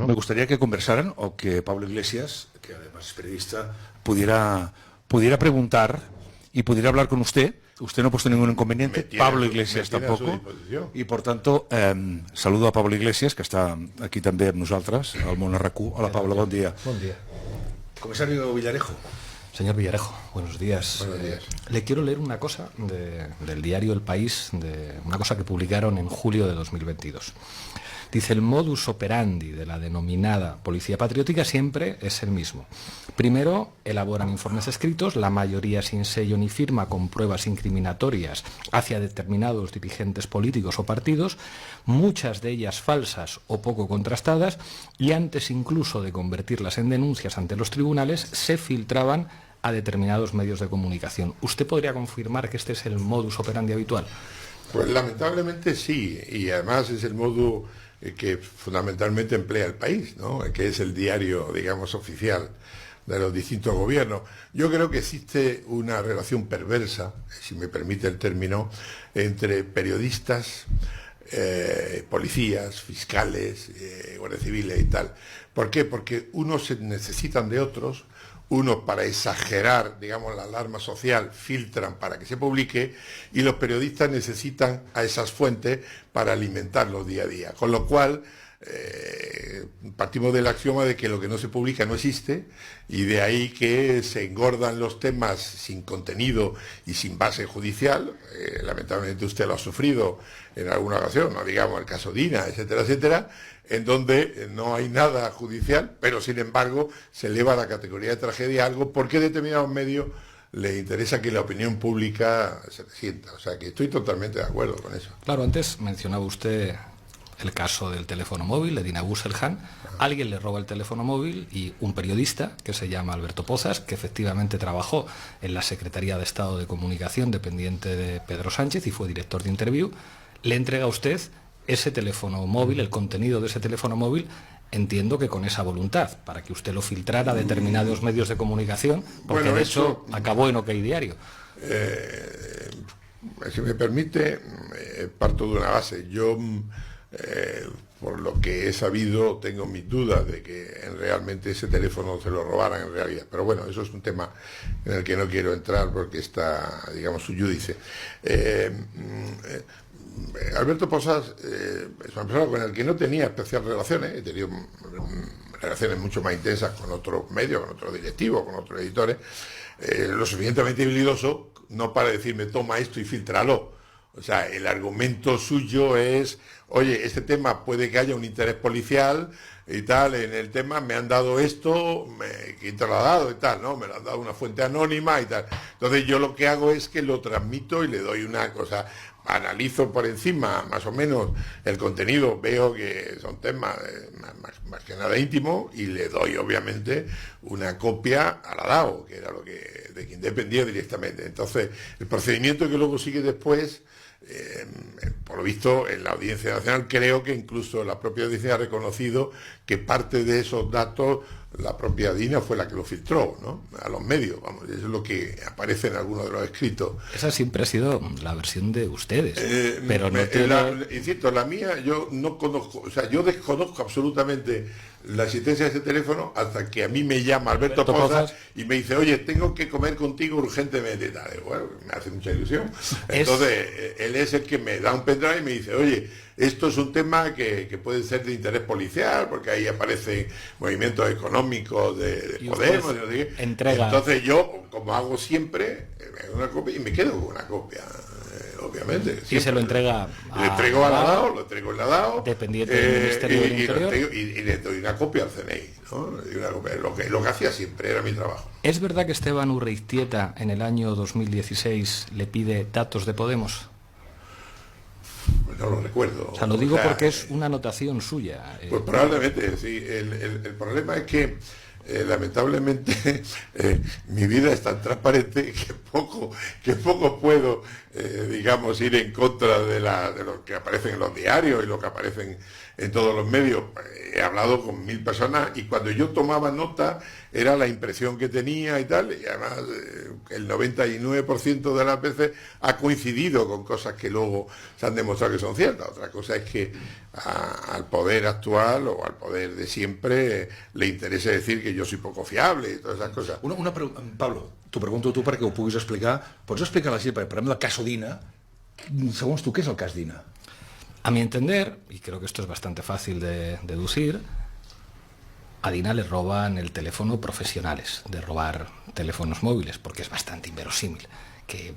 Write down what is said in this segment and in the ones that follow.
Me gustaría que conversaran o que Pablo Iglesias, que además es periodista, pudiera preguntar y pudiera hablar con usted. Usted no ha puesto ningún inconveniente, Pablo Iglesias tampoco. Y por tanto, saludo a Pablo Iglesias, que está aquí també amb nosaltres, al Món RQ. Hola, Pablo, bon dia. Buen día. Comisario Villarejo. Señor Villarejo, buenos días. Buenos días. Le quiero leer una cosa del diario El País, de una cosa que publicaron en julio de 2022. Dice: el modus operandi de la denominada policía patriótica siempre es el mismo. Primero, elaboran informes escritos, la mayoría sin sello ni firma, con pruebas incriminatorias hacia determinados dirigentes políticos o partidos, muchas de ellas falsas o poco contrastadas, y antes incluso de convertirlas en denuncias ante los tribunales, se filtraban a determinados medios de comunicación. ¿Usted podría confirmar que este es el modus operandi habitual? Pues lamentablemente sí, y además es el modo que fundamentalmente emplea el país, ¿no? Que es el diario, digamos, oficial de los distintos gobiernos. Yo creo que existe una relación perversa, si me permite el término, entre periodistas, policías, fiscales, guardias civiles y tal. ¿Por qué? Porque unos se necesitan de otros. Unos, para exagerar, digamos, la alarma social, filtran para que se publique, y los periodistas necesitan a esas fuentes para alimentarlos día a día. Con lo cual, partimos del axioma de que lo que no se publica no existe, y de ahí que se engordan los temas sin contenido y sin base judicial. Lamentablemente usted lo ha sufrido en alguna ocasión, no digamos el caso Dina, etcétera, etcétera, en donde no hay nada judicial, pero sin embargo se eleva a la categoría de tragedia algo porque a determinados medios le interesa que la opinión pública se sienta. O sea que estoy totalmente de acuerdo con eso. Claro, antes mencionaba usted el caso del teléfono móvil de Dina Busseljan. Alguien le roba el teléfono móvil y un periodista que se llama Alberto Pozas, que efectivamente trabajó en la Secretaría de Estado de Comunicación dependiente de Pedro Sánchez y fue director de Interview, le entrega a usted ese teléfono móvil, el contenido de ese teléfono móvil, entiendo que con esa voluntad, para que usted lo filtrara a determinados medios de comunicación, porque bueno, de hecho acabó en OK Diario. Si me permite, parto de una base. Yo, por lo que he sabido, tengo mis dudas de que realmente ese teléfono se lo robaran en realidad. Pero bueno, eso es un tema en el que no quiero entrar porque está, digamos, su judice. Alberto Pozas es una persona con el que no tenía especial relaciones. He tenido relaciones mucho más intensas con otros medios, con otros directivos, con otros editores, lo suficientemente habilidoso no para decirme toma esto y filtralo. O sea, el argumento suyo es, oye, este tema puede que haya un interés policial y tal, en el tema me han dado esto, ¿quién te lo ha dado y tal? ¿No? Me lo han dado una fuente anónima y tal. Entonces yo lo que hago es que lo transmito y le doy una cosa, analizo por encima más o menos el contenido, veo que son temas más que nada íntimos y le doy obviamente una copia a la DAO, que era lo que de quien dependía directamente. Entonces el procedimiento que luego sigue después, por lo visto en la Audiencia Nacional, creo que incluso la propia audiencia ha reconocido que parte de esos datos la propia Dina fue la que lo filtró, ¿no? A los medios, vamos, eso es lo que aparece en algunos de los escritos. Esa siempre ha sido la versión de ustedes, pero no insisto, la mía yo no conozco, o sea, yo desconozco absolutamente la existencia de ese teléfono hasta que a mí me llama Alberto Pozas y me dice, oye, tengo que comer contigo urgentemente, tal. Bueno, me hace mucha ilusión. Entonces, él es el que me da un pendrive y me dice, oye, esto es un tema que puede ser de interés policial, porque ahí aparecen movimientos económicos de Podemos. Entrega. Entonces yo, como hago siempre, me hago una copia y me quedo con una copia. Obviamente. Y siempre se lo entrega le entrego a la DAO, lo entrego en la DAO, dependiente del Ministerio del Interior. Y le doy una copia al CNI, ¿no? Lo que hacía siempre, era mi trabajo. ¿Es verdad que Esteban Urreiztieta en el año 2016 le pide datos de Podemos? No lo recuerdo. O sea, lo digo porque es una anotación suya. Pues probablemente, sí. El problema es que lamentablemente mi vida es tan transparente que poco puedo digamos ir en contra de lo que aparece en los diarios y lo que aparecen en todos los medios, he hablado con 1000 personas y cuando yo tomaba nota era la impresión que tenía y tal, y además el 99% de las veces ha coincidido con cosas que luego se han demostrado que son ciertas. Otra cosa es que al poder actual o al poder de siempre le interesa decir que yo soy poco fiable y todas esas cosas. Pablo, t'ho pregunto tu perquè ho puguis explicar. Pots explicar a la gent, perquè parlem del cas Odina, segons tu, què és el cas Dina? A mi entender, y creo que esto es bastante fácil de deducir, a Dina le roban el teléfono profesionales de robar teléfonos móviles, porque es bastante inverosímil que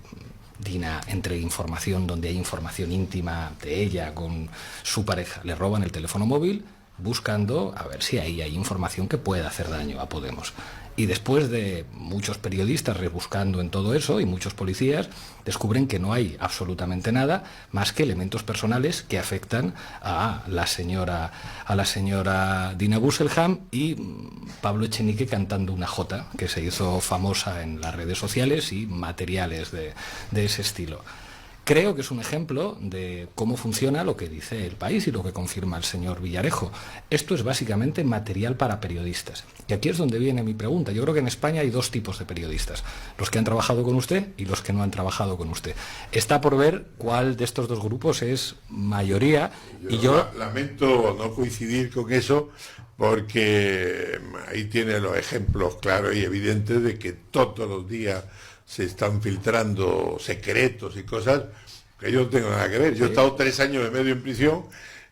Dina entre información donde hay información íntima de ella con su pareja. Le roban el teléfono móvil buscando a ver si ahí hay información que pueda hacer daño a Podemos. Y después de muchos periodistas rebuscando en todo eso y muchos policías, descubren que no hay absolutamente nada más que elementos personales que afectan a la señora Dina Busselham y Pablo Echenique cantando una jota que se hizo famosa en las redes sociales y materiales de ese estilo. Creo que es un ejemplo de cómo funciona lo que dice El País y lo que confirma el señor Villarejo. Esto es básicamente material para periodistas. Y aquí es donde viene mi pregunta. Yo creo que en España hay dos tipos de periodistas. Los que han trabajado con usted y los que no han trabajado con usted. Está por ver cuál de estos dos grupos es mayoría. Yo lamento no coincidir con eso, porque ahí tiene los ejemplos claros y evidentes de que todos los días se están filtrando secretos y cosas que yo no tengo nada que ver. Yo he estado 3 años y medio en prisión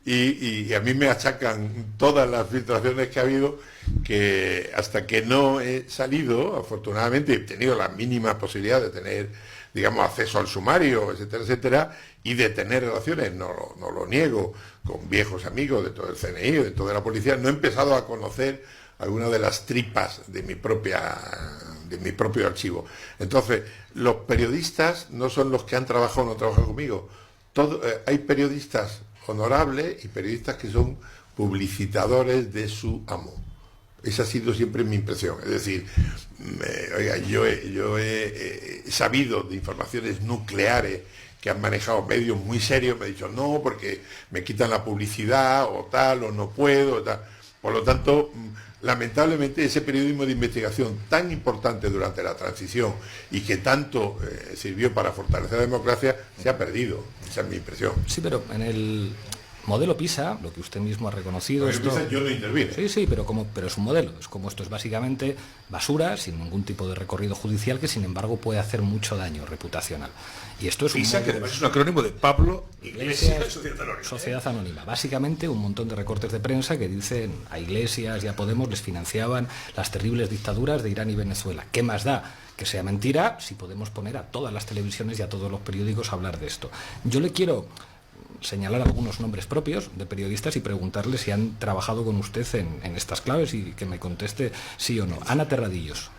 y a mí me achacan todas las filtraciones que ha habido, que hasta que no he salido, afortunadamente he tenido la mínima posibilidad de tener, digamos, acceso al sumario, etcétera, etcétera, y de tener relaciones, no lo niego, con viejos amigos de todo el CNI, de toda la policía, no he empezado a conocer algunas de las tripas de mi propio archivo. Entonces, los periodistas no son los que han trabajado o no trabajado conmigo. Hay periodistas honorables y periodistas que son publicitadores de su amo. Esa ha sido siempre mi impresión. Es decir, yo he sabido de informaciones nucleares que han manejado medios muy serios, me han dicho no, porque me quitan la publicidad o tal, o no puedo, o tal. Por lo tanto, lamentablemente ese periodismo de investigación tan importante durante la transición y que tanto sirvió para fortalecer la democracia, se ha perdido. Esa es mi impresión. Sí, pero en el modelo PISA, lo que usted mismo ha reconocido... PISA yo no intervine. Sí, pero es un modelo. Es como esto es básicamente basura, sin ningún tipo de recorrido judicial, que sin embargo puede hacer mucho daño reputacional. Y esto es PISA, que además es un acrónimo de Pablo Iglesias, Sociedad Anónima. Básicamente un montón de recortes de prensa que dicen a Iglesias y a Podemos les financiaban las terribles dictaduras de Irán y Venezuela. ¿Qué más da que sea mentira si podemos poner a todas las televisiones y a todos los periódicos a hablar de esto? Yo le quiero señalar algunos nombres propios de periodistas y preguntarle si han trabajado con usted en estas claves y que me conteste sí o no. Ana Terradillos.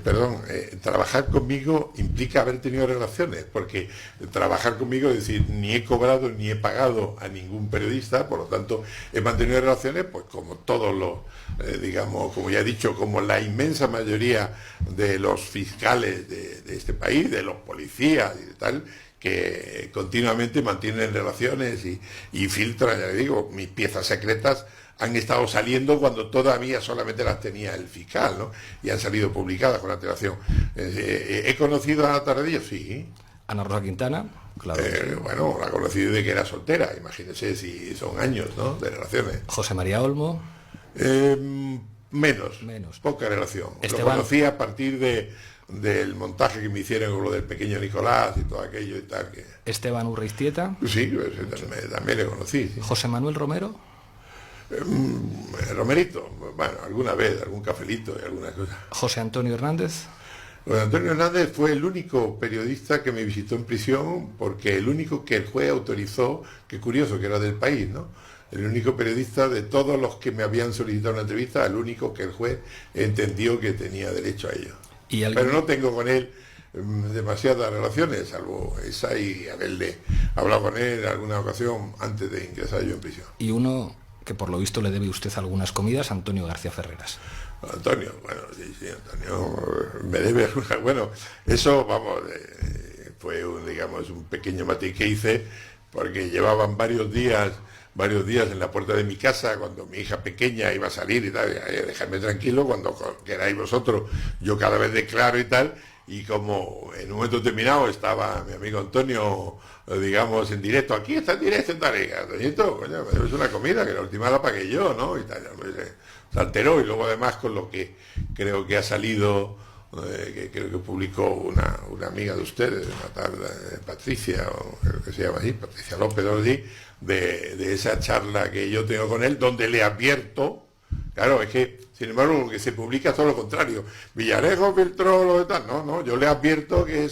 Perdón, trabajar conmigo implica haber tenido relaciones, porque trabajar conmigo es decir, ni he cobrado ni he pagado a ningún periodista, por lo tanto he mantenido relaciones pues como todos los, digamos, como ya he dicho, como la inmensa mayoría de los fiscales de este país, de los policías y tal, que continuamente mantienen relaciones y filtran, ya le digo, mis piezas secretas han estado saliendo cuando todavía solamente las tenía el fiscal, ¿no? Y han salido publicadas con antelación. ¿He conocido a Ana Terradillos? Sí. Ana Rosa Quintana, claro. Bueno, la conocí desde que era soltera, imagínense si son años, ¿no?, de relaciones. José María Olmo. Menos. Poca relación. Lo conocí a partir del montaje que me hicieron con lo del pequeño Nicolás y todo aquello y tal. Esteban Urreistieta. Sí, también le conocí. Sí. José Manuel Romero. Romerito, bueno, alguna vez, algún cafelito y alguna cosa. José Antonio Hernández. José Antonio Hernández fue el único periodista que me visitó en prisión, porque el único que el juez autorizó, qué curioso que era del País, ¿no? El único periodista de todos los que me habían solicitado una entrevista, el único que el juez entendió que tenía derecho a ello. Pero no tengo con él demasiadas relaciones, salvo esa, y haberle hablado con él en alguna ocasión antes de ingresar yo en prisión. Y uno que por lo visto le debe usted algunas comidas, Antonio García Ferreras. Antonio, bueno, sí, Antonio me debe algunas. Bueno, eso, vamos, fue un pequeño matiz que hice, porque llevaban varios días varios días en la puerta de mi casa cuando mi hija pequeña iba a salir y tal, dejadme tranquilo, cuando queráis vosotros, yo cada vez declaro y tal, y como en un momento determinado estaba mi amigo Antonio, digamos, en directo, aquí está en directo en Tarega, Antoñito, coño, es una comida que la última la pagué yo, ¿no? Y tal, se alteró, y luego además con lo que creo que ha salido, que creo que publicó una amiga de ustedes, una tal Patricia, o creo que se llama así, Patricia López, o así, de esa charla que yo tengo con él, donde le advierto, claro, es que, sin embargo, lo que se publica es todo lo contrario. Villarejo filtró lo de tal, no, yo le advierto que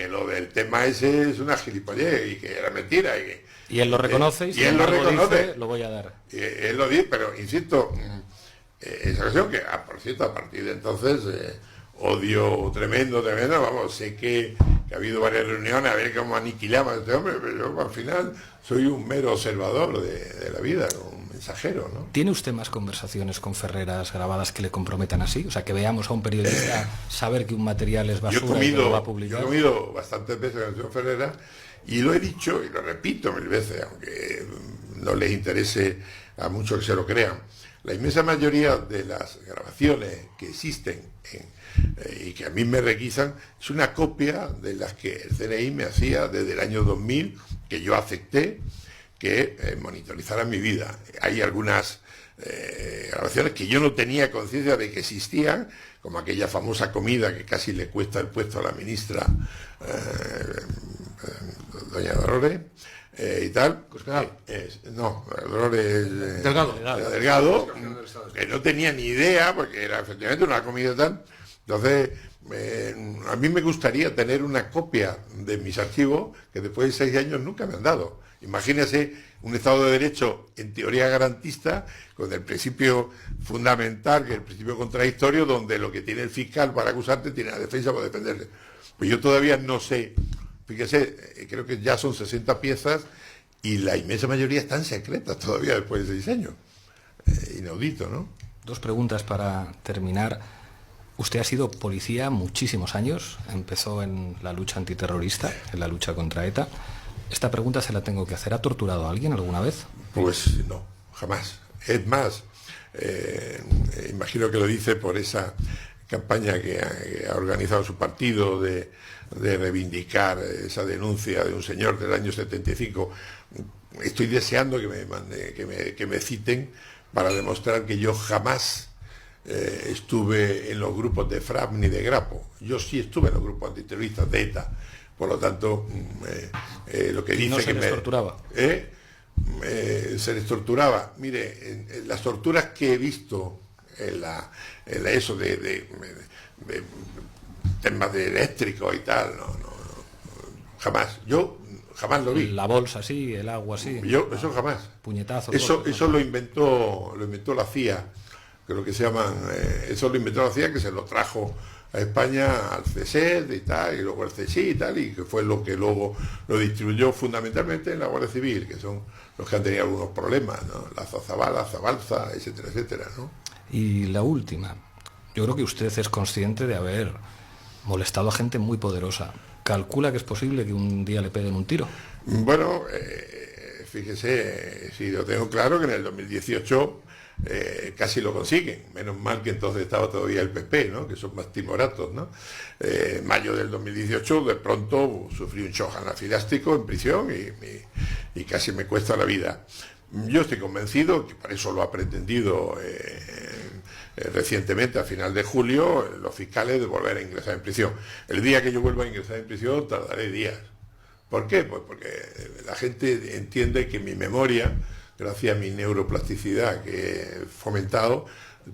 lo del tema ese es una gilipollez y que era mentira. Y él lo reconoce y él lo reconoce. Dice, lo voy a dar. Él lo dice, pero insisto, esa ocasión que, por cierto, a partir de entonces, odio tremendo, vamos, sé que ha habido varias reuniones a ver cómo aniquilamos a este hombre, pero yo al final soy un mero observador de la vida, un mensajero, ¿no? ¿Tiene usted más conversaciones con Ferreras grabadas que le comprometan así? O sea, que veamos a un periodista saber que un material es basura y que lo va a publicar. Yo he comido bastantes veces con el señor Ferreras y lo he dicho y lo repito 1000 veces, aunque no les interese a muchos que se lo crean. La inmensa mayoría de las grabaciones que existen y que a mí me requisan es una copia de las que el CNI me hacía desde el año 2000, que yo acepté que monitorizara mi vida. Hay algunas grabaciones que yo no tenía conciencia de que existían, como aquella famosa comida que casi le cuesta el puesto a la ministra doña Dolores, y tal. No, Dolores Delgado, que no tenía ni idea, porque era efectivamente una comida tal. Entonces, a mí me gustaría tener una copia de mis archivos que después de 6 años nunca me han dado. Imagínese un Estado de Derecho en teoría garantista, con el principio fundamental, que es el principio contradictorio, donde lo que tiene el fiscal para acusarte tiene la defensa para defenderle. Pues yo todavía no sé, fíjese, creo que ya son 60 piezas y la inmensa mayoría están secretas todavía después de 6 años. Inaudito, ¿no? 2 preguntas para terminar. Usted ha sido policía muchísimos años, empezó en la lucha antiterrorista, en la lucha contra ETA. Esta pregunta se la tengo que hacer. ¿Ha torturado a alguien alguna vez? Pues no, jamás. Es más, imagino que lo dice por esa campaña que ha organizado su partido de reivindicar esa denuncia de un señor del año 75. Estoy deseando que me citen para demostrar que yo jamás estuve en los grupos de FRAP ni de Grapo. Yo sí estuve en los grupos antiterroristas de ETA. Por lo tanto, lo que dice no se que les torturaba. Se les torturaba. Mire, en las torturas que he visto en eso de temas de eléctrico y tal, no, jamás. Yo jamás lo vi. La bolsa así, el agua así. Eso jamás. Puñetazos. Eso lo inventó la CIA, que lo que se llaman, eso lo inventó la CIA, que se lo trajo a España al CSED y tal, y luego al CSI y tal, y que fue lo que luego lo distribuyó fundamentalmente en la Guardia Civil, que son los que han tenido algunos problemas, ¿no? La Zabala, Zabalza, etcétera, etcétera, ¿no? Y la última, yo creo que usted es consciente de haber molestado a gente muy poderosa. ¿Calcula que es posible que un día le peguen un tiro? Bueno, fíjese, si lo tengo claro, que en el 2018 casi lo consiguen. Menos mal que entonces estaba todavía el PP, ¿no? Que son más timoratos, ¿no? En mayo del 2018 de pronto sufrí un shock anafiláctico en prisión y casi me cuesta la vida. Yo estoy convencido que para eso lo ha pretendido recientemente, a final de julio, los fiscales, de volver a ingresar en prisión. El día que yo vuelva a ingresar en prisión tardaré días. ¿Por qué? Pues porque la gente entiende que mi memoria, gracias a mi neuroplasticidad que he fomentado,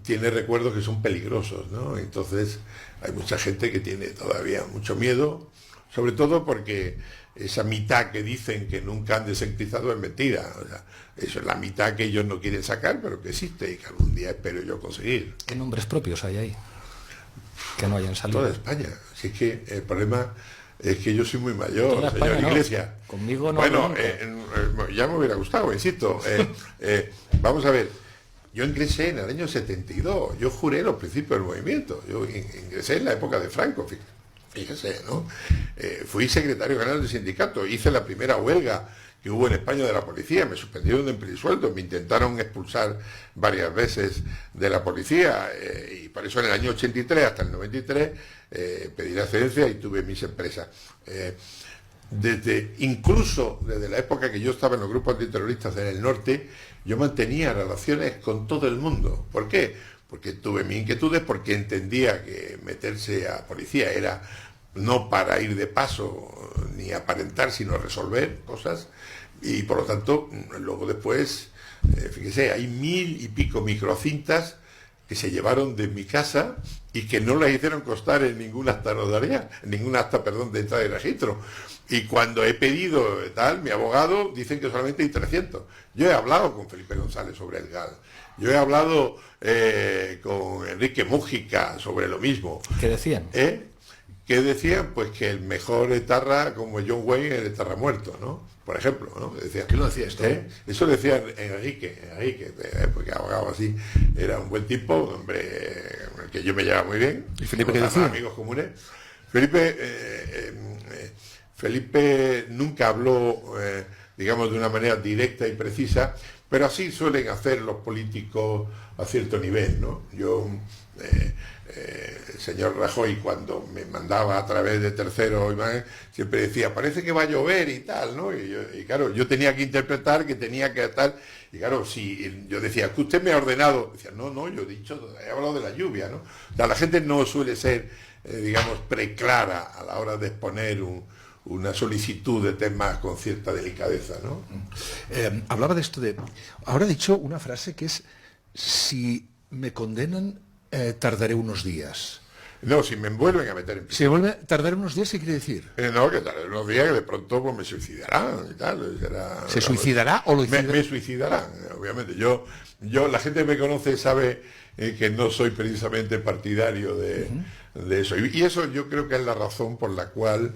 tiene recuerdos que son peligrosos, ¿no? Entonces hay mucha gente que tiene todavía mucho miedo, sobre todo porque esa mitad que dicen que nunca han desectizado es mentira. O sea, eso es la mitad que ellos no quieren sacar, pero que existe y que algún día espero yo conseguir. ¿Qué nombres propios hay ahí que no hayan salido? Toda España. Así es que el problema es que yo soy muy mayor, Toda señor España, Iglesias. No. Conmigo no. Bueno, ya me hubiera gustado, insisto. Vamos a ver, yo ingresé en el año 72, yo juré los principios del movimiento, yo ingresé en la época de Franco, fíjese, ¿no? Fui secretario general del sindicato, hice la primera huelga que hubo en España de la policía. Me suspendieron de empleo y sueldo, me intentaron expulsar varias veces de la policía, y por eso en el año 83 hasta el 93 pedí la excedencia y tuve mis empresas. Incluso desde la época que yo estaba en los grupos antiterroristas en el norte, yo mantenía relaciones con todo el mundo. ¿Por qué? Porque tuve mis inquietudes, porque entendía que meterse a policía era no para ir de paso ni aparentar, sino resolver cosas, y por lo tanto, luego después, fíjese, hay 1000 y pico microcintas que se llevaron de mi casa y que no las hicieron constar en ningún acta notarial, en ningún acta, perdón, de entrada y registro. Y cuando he pedido tal, mi abogado dicen que solamente hay 300. Yo he hablado con Felipe González sobre el GAL. Yo he hablado con Enrique Mújica sobre lo mismo. ¿Qué decían? ¿Qué decían? Pues que el mejor etarra, como John Wayne, el etarra muerto, ¿no? Por ejemplo, ¿no? Decían, ¿qué lo decía esto? Eso decía Enrique, porque abogado así, era un buen tipo, hombre, que yo me llevaba muy bien. ¿Y Felipe qué decía? Amigos comunes. Felipe nunca habló, digamos, de una manera directa y precisa, pero así suelen hacer los políticos a cierto nivel, ¿no? El señor Rajoy, cuando me mandaba a través de terceros, siempre decía, parece que va a llover y tal, ¿no? Y claro, yo tenía que interpretar que tenía que tal, y claro, si yo decía, que usted me ha ordenado, decía, no, yo he hablado de la lluvia, ¿no? O sea, la gente no suele ser, digamos, preclara a la hora de exponer una solicitud de temas con cierta delicadeza, ¿no? Hablaba de esto ahora ha dicho una frase que es, si me condenan, tardaré unos días. No, si me vuelven a meter en prisión. Si me vuelven a tardar unos días, ¿qué quiere decir? No, que tardaré unos días, que de pronto pues, me suicidarán y tal. ¿Se suicidará o lo suicidará? Me suicidarán, obviamente. Yo, la gente que me conoce sabe que no soy precisamente partidario de eso. Y eso yo creo que es la razón por la cual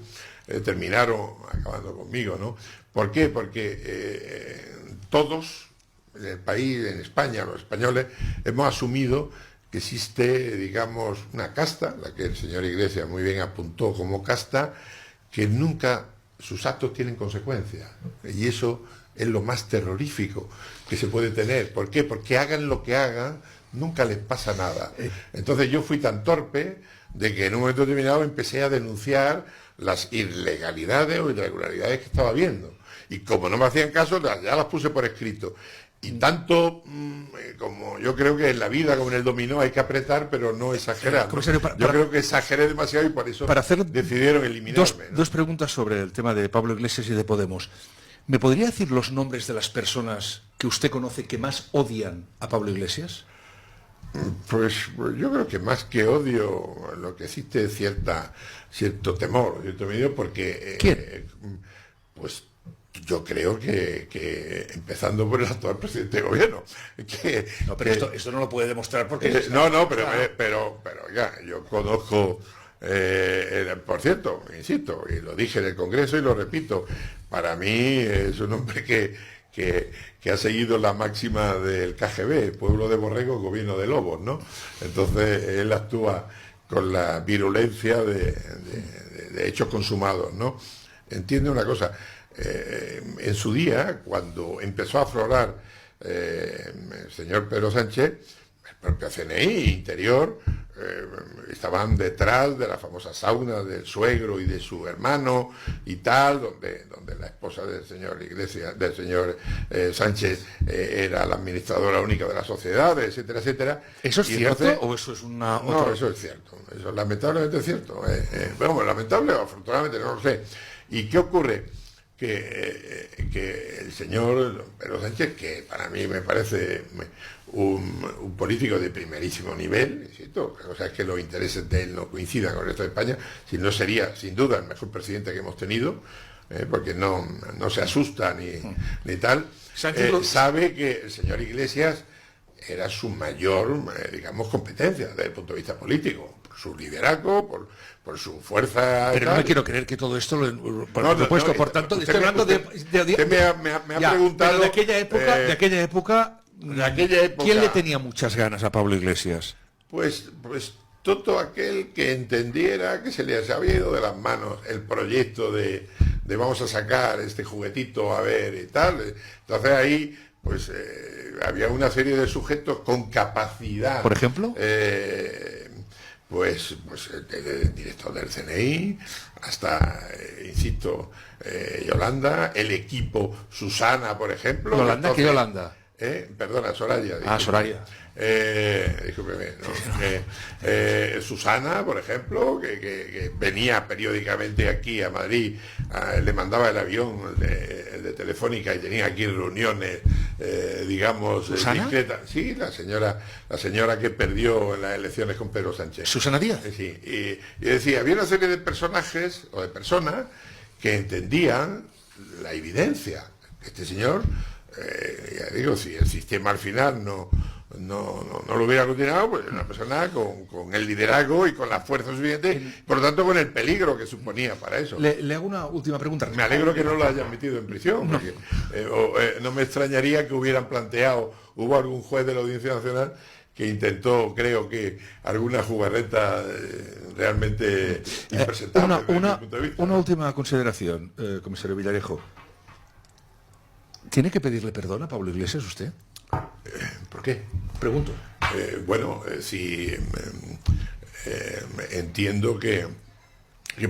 terminaron acabando conmigo, ¿no? ¿Por qué? Porque todos en el país, en España, los españoles, hemos asumido que existe, digamos, una casta, la que el señor Iglesias muy bien apuntó como casta, que nunca sus actos tienen consecuencias. Y eso es lo más terrorífico que se puede tener. ¿Por qué? Porque hagan lo que hagan, nunca les pasa nada. Entonces yo fui tan torpe de que en un momento determinado empecé a denunciar las ilegalidades o irregularidades que estaba viendo. Y como no me hacían caso, ya las puse por escrito. Y tanto como yo creo que en la vida, como en el dominó, hay que apretar, pero no exagerar. Yo creo que exageré demasiado y por eso decidieron eliminarme. Dos preguntas sobre el tema de Pablo Iglesias y de Podemos. ¿Me podría decir los nombres de las personas que usted conoce que más odian a Pablo Iglesias? Pues yo creo que más que odio, lo que existe es cierto temor, cierto miedo, porque... ¿Quién? Pues yo creo que empezando por el actual presidente de gobierno. Esto no lo puede demostrar porque... pero ya, yo conozco... por cierto, insisto, y lo dije en el Congreso y lo repito, para mí es un hombre que ha seguido la máxima del KGB, pueblo de borregos, gobierno de lobos, ¿no? Entonces él actúa con la virulencia de hechos consumados, ¿no? Entiende una cosa, en su día, cuando empezó a aflorar el señor Pedro Sánchez, el propio CNI, Interior, estaban detrás de la famosa sauna del suegro y de su hermano y tal, donde la esposa del señor Iglesias, del señor Sánchez, era la administradora única de la sociedad, etcétera, etcétera. ¿Eso es cierto entonces, o eso es una otra? No, eso es cierto. Eso lamentablemente es cierto. Bueno, lamentable o afortunadamente, no lo sé. ¿Y qué ocurre? Que el señor Pedro Sánchez, que para mí me parece un político de primerísimo nivel, insisto, o sea, es que los intereses de él no coincidan con el resto de España, si no sería sin duda el mejor presidente que hemos tenido, porque no se asusta ni tal, sabe que el señor Iglesias era su mayor, digamos, competencia desde el punto de vista político, por su liderazgo, por su fuerza. Pero no me quiero creer que todo esto por supuesto, por tanto, estoy hablando de me ha preguntado de aquella época, ¿quién le tenía muchas ganas a Pablo Iglesias? Pues todo aquel que entendiera que se le había ido de las manos el proyecto de de vamos a sacar este juguetito a ver y tal. Entonces ahí pues había una serie de sujetos con capacidad. ¿Por ejemplo? Pues el director del CNI, hasta, insisto, Yolanda, el equipo Susana, por ejemplo. ¿Yolanda? Entonces, ¿Qué Yolanda? Perdona, Soraya. Soraya. Discúlpeme, ¿no? Susana, por ejemplo, que venía periódicamente aquí a Madrid, le mandaba el avión el de Telefónica y tenía aquí reuniones, digamos, discretas. Sí, la señora que perdió en las elecciones con Pedro Sánchez. ¿Susana Díaz? Sí, y decía, había una serie de personajes o de personas que entendían la evidencia. Este señor, ya digo, si el sistema al final no lo hubiera continuado, pues una persona con el liderazgo y con la fuerza suficiente, por lo tanto con el peligro que suponía para eso. Le hago una última pregunta. Me alegro que no lo hayan metido en prisión, porque no me extrañaría que hubieran planteado, hubo algún juez de la Audiencia Nacional que intentó, creo que, alguna jugarreta realmente impresentable desde mi punto de vista. Una última consideración, comisario Villarejo. ¿Tiene que pedirle perdón a Pablo Iglesias usted? ¿Por qué? Pregunto. Sí, entiendo que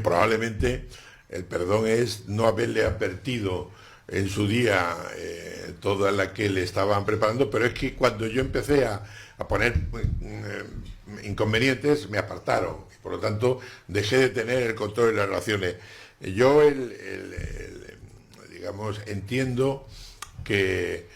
probablemente el perdón es no haberle advertido en su día toda la que le estaban preparando, pero es que cuando yo empecé a poner inconvenientes me apartaron y por lo tanto dejé de tener el control de las relaciones. Yo digamos, entiendo que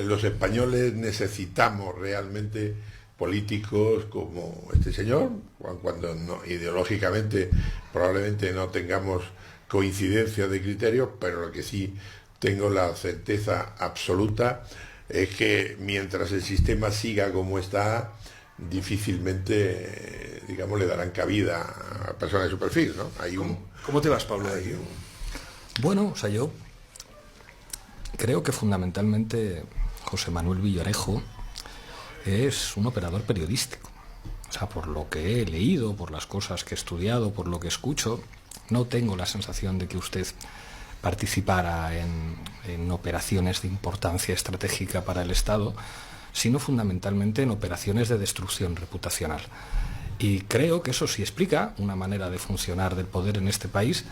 los españoles necesitamos realmente políticos como este señor, cuando ideológicamente probablemente no tengamos coincidencia de criterios, pero lo que sí tengo la certeza absoluta es que mientras el sistema siga como está, difícilmente, digamos, le darán cabida a personas de su perfil, ¿no? ¿Cómo te vas, Pablo? Bueno, o sea, yo creo que fundamentalmente José Manuel Villarejo es un operador periodístico. O sea, por lo que he leído, por las cosas que he estudiado, por lo que escucho, no tengo la sensación de que usted participara en operaciones de importancia estratégica para el Estado, sino fundamentalmente en operaciones de destrucción reputacional. Y creo que eso sí explica una manera de funcionar del poder en este país,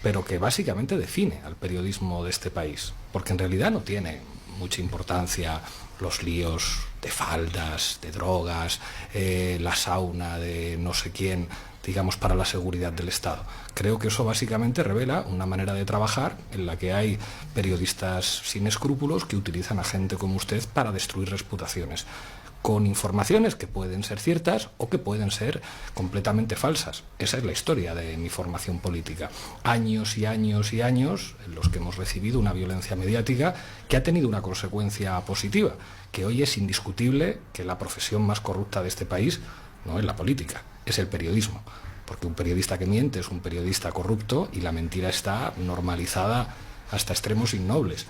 pero que básicamente define al periodismo de este país, porque en realidad no tiene mucha importancia los líos de faldas, de drogas, la sauna de no sé quién, digamos, para la seguridad del Estado. Creo que eso básicamente revela una manera de trabajar en la que hay periodistas sin escrúpulos que utilizan a gente como usted para destruir reputaciones, con informaciones que pueden ser ciertas o que pueden ser completamente falsas. Esa es la historia de mi formación política. Años y años y años en los que hemos recibido una violencia mediática que ha tenido una consecuencia positiva, que hoy es indiscutible que la profesión más corrupta de este país no es la política, es el periodismo. Porque un periodista que miente es un periodista corrupto y la mentira está normalizada hasta extremos ignobles.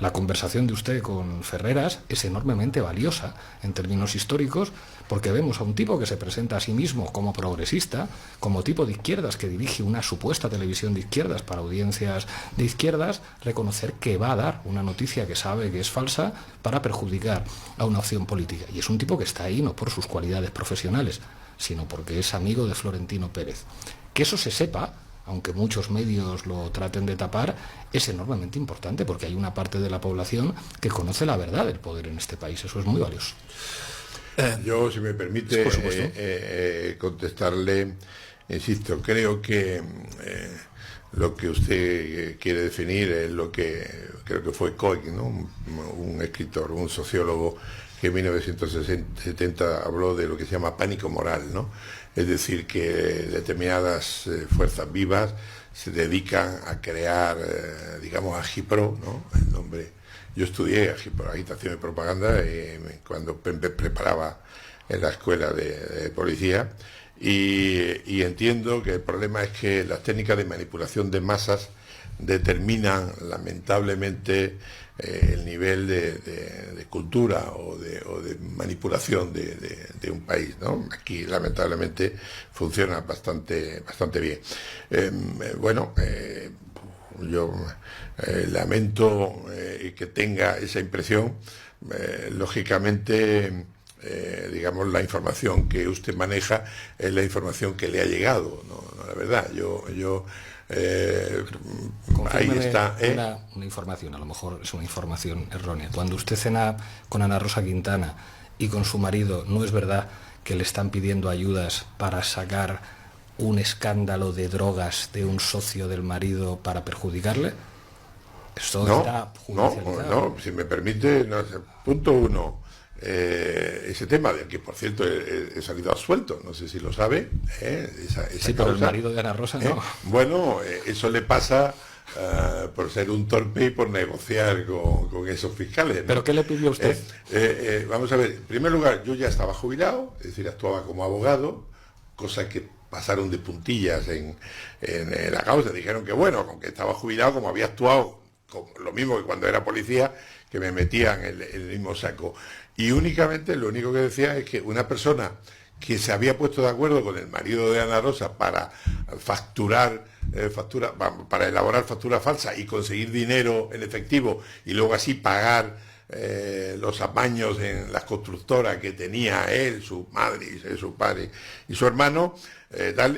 La conversación de usted con Ferreras es enormemente valiosa en términos históricos porque vemos a un tipo que se presenta a sí mismo como progresista, como tipo de izquierdas que dirige una supuesta televisión de izquierdas para audiencias de izquierdas, reconocer que va a dar una noticia que sabe que es falsa para perjudicar a una opción política. Y es un tipo que está ahí no por sus cualidades profesionales, sino porque es amigo de Florentino Pérez. Que eso se sepa, aunque muchos medios lo traten de tapar, es enormemente importante porque hay una parte de la población que conoce la verdad del poder en este país. Eso es muy valioso. Yo, si me permite contestarle, insisto, creo que lo que usted quiere definir es lo que creo que fue Coig, ¿no? Un escritor, un sociólogo que en 1970 habló de lo que se llama pánico moral, ¿no? Es decir, que determinadas fuerzas vivas se dedican a crear, digamos, Agipro, ¿no? El nombre. Yo estudié Agipro, agitación y propaganda, cuando preparaba en la escuela de policía, y entiendo que el problema es que las técnicas de manipulación de masas determinan lamentablemente el nivel de cultura o de manipulación de un país, ¿no? Aquí lamentablemente funciona bastante bien. yo lamento que tenga esa impresión. Lógicamente, digamos, la información que usted maneja es la información que le ha llegado, no la verdad. Ahí está. Una información, a lo mejor es una información errónea. Cuando usted cena con Ana Rosa Quintana y con su marido, ¿no es verdad que le están pidiendo ayudas para sacar un escándalo de drogas de un socio del marido para perjudicarle? Esto está judicializado. No, si me permite, punto uno, ese tema del que, por cierto, he salido absuelto, no sé si lo sabe. Esa sí, pero el marido de Ana Rosa no. Bueno, eso le pasa por ser un torpe y por negociar con esos fiscales, ¿no? ¿Pero qué le pidió usted? Vamos a ver, en primer lugar, yo ya estaba jubilado, es decir, actuaba como abogado, cosa que pasaron de puntillas en la causa. Dijeron que bueno, con que estaba jubilado, como había actuado lo mismo que cuando era policía, que me metían en el mismo saco. Y únicamente, lo único que decía es que una persona que se había puesto de acuerdo con el marido de Ana Rosa para para elaborar facturas falsas y conseguir dinero en efectivo y luego así pagar los amaños en las constructoras que tenía él, su madre, su padre y su hermano,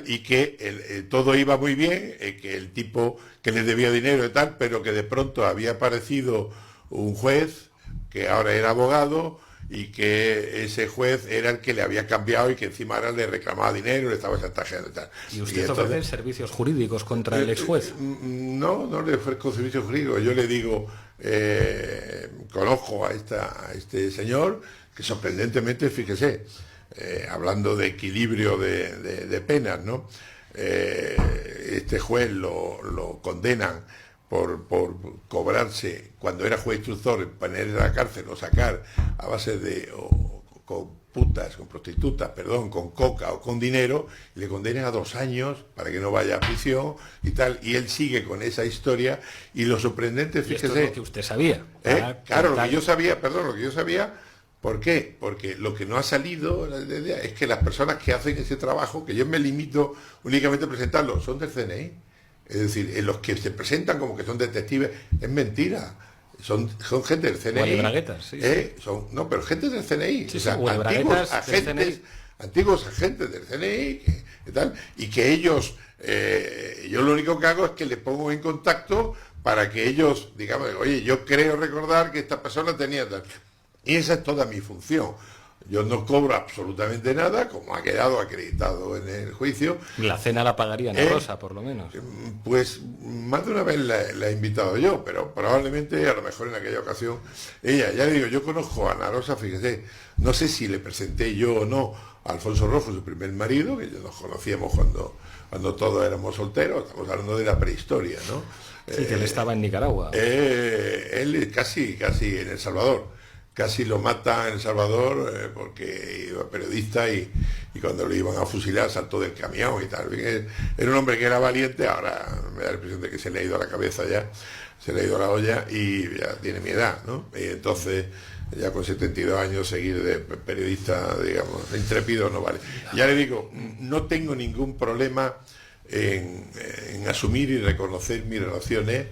y que todo iba muy bien, que el tipo que les debía dinero y tal, pero que de pronto había aparecido un juez que ahora era abogado y que ese juez era el que le había cambiado y que encima ahora le reclamaba dinero, le estaba chantajeando y tal. ¿Y usted ofrece servicios jurídicos contra el ex juez? No le ofrezco servicios jurídicos. Yo le digo, conozco a este señor, que sorprendentemente, fíjese, hablando de equilibrio de penas, ¿no? Este juez lo condenan por cobrarse, cuando era juez instructor, poner en la cárcel o sacar a base de con prostitutas, con coca o con dinero, y le condenan a 2 años para que no vaya a prisión y tal, y él sigue con esa historia. Y lo sorprendente, fíjese... ¿Y esto es lo que usted sabía? Claro, lo que yo sabía, ¿por qué? Porque lo que no ha salido es que las personas que hacen ese trabajo, que yo me limito únicamente a presentarlo, son del CNI. Es decir, en los que se presentan como que son detectives, es mentira. Son gente del CNI. Huelebraguetas, sí. No, pero gente del CNI. Sí, o sea, antiguos agentes del CNI y que ellos, yo lo único que hago es que les pongo en contacto para que ellos, digamos, oye, yo creo recordar que esta persona tenía tal. Y esa es toda mi función. Yo no cobro absolutamente nada, como ha quedado acreditado en el juicio. La cena la pagaría Ana Rosa, por lo menos. Pues más de una vez la he invitado yo, pero probablemente, a lo mejor en aquella ocasión, ella, ya le digo, yo conozco a Ana Rosa, fíjese, no sé si le presenté yo o no a Alfonso Rojo, su primer marido, que ya nos conocíamos cuando todos éramos solteros, estamos hablando de la prehistoria, ¿no? Sí, que él estaba en Nicaragua. Él casi en El Salvador. Casi lo mata en El Salvador porque iba periodista y cuando lo iban a fusilar saltó del camión y tal. Era un hombre que era valiente, ahora me da la impresión de que se le ha ido a la cabeza ya, se le ha ido a la olla y ya tiene mi edad, ¿no? Y entonces, ya con 72 años, seguir de periodista, digamos, intrépido no vale. Ya le digo, no tengo ningún problema en asumir y reconocer mis relaciones,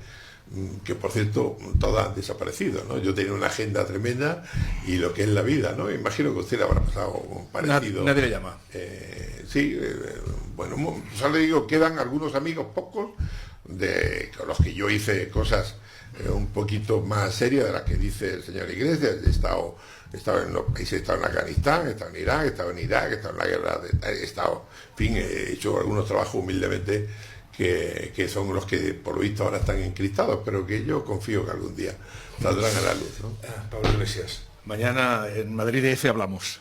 que por cierto todas han desaparecido, ¿no? Yo tenía una agenda tremenda y lo que es la vida, ¿no? Imagino que a usted le habrá pasado parecido. Nadie le llama. Bueno, solo le digo, quedan algunos amigos pocos con los que yo hice cosas un poquito más serias de las que dice el señor Iglesias. He estado en los países, he estado en Afganistán, he estado en Irán, he estado en Irak, he estado en la guerra, he hecho algunos trabajos humildemente que son los que por lo visto ahora están encriptados, pero que yo confío que algún día saldrán a la luz, ¿no? Pablo Iglesias, mañana en Madrid DF hablamos.